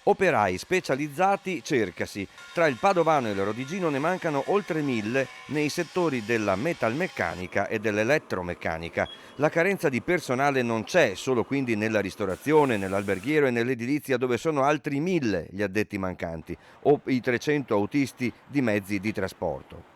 Operai specializzati cercasi. Tra il Padovano e il Rodigino ne mancano oltre 1000 nei settori della metalmeccanica e dell'elettromeccanica. La carenza di personale non c'è solo quindi nella ristorazione, nell'alberghiero e nell'edilizia, dove sono altri 1000 gli addetti mancanti o i 300 autisti di mezzi di trasporto.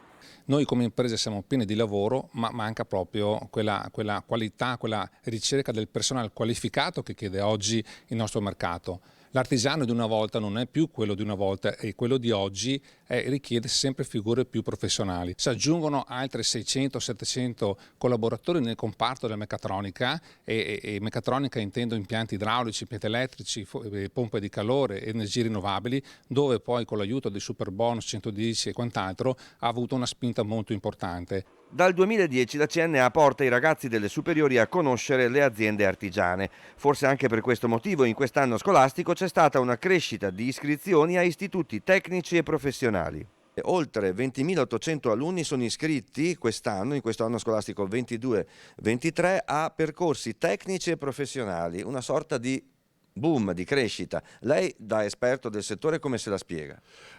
Noi come imprese siamo pieni di lavoro, ma manca proprio quella qualità, quella ricerca del personale qualificato che chiede oggi il nostro mercato. L'artigiano di una volta non è più quello di una volta e quello di oggi richiede sempre figure più professionali. Si aggiungono altri 600-700 collaboratori nel comparto della meccatronica e meccatronica intendo impianti idraulici, impianti elettrici, pompe di calore, energie rinnovabili, dove poi con l'aiuto dei Superbonus 110 e quant'altro ha avuto una spinta molto importante. Dal 2010 la CNA porta i ragazzi delle superiori a conoscere le aziende artigiane. Forse anche per questo motivo in quest'anno scolastico c'è stata una crescita di iscrizioni a istituti tecnici e professionali. Oltre 20.800 alunni sono iscritti quest'anno, in questo anno scolastico 22-23, a percorsi tecnici e professionali, una sorta di boom, di crescita. Lei, da esperto del settore, come se la spiega?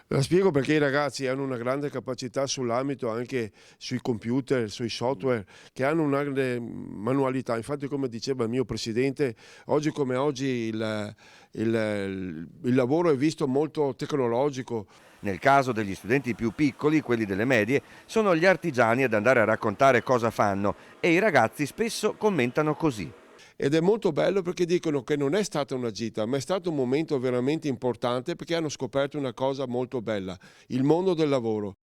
La spiego perché i ragazzi hanno una grande capacità sull'ambito, anche sui computer, sui software, che hanno una grande manualità. Infatti, come diceva il mio presidente, oggi come oggi il lavoro è visto molto tecnologico. Nel caso degli studenti più piccoli, quelli delle medie, sono gli artigiani ad andare a raccontare cosa fanno e i ragazzi spesso commentano così. Ed è molto bello perché dicono che non è stata una gita, ma è stato un momento veramente importante perché hanno scoperto una cosa molto bella, il mondo del lavoro.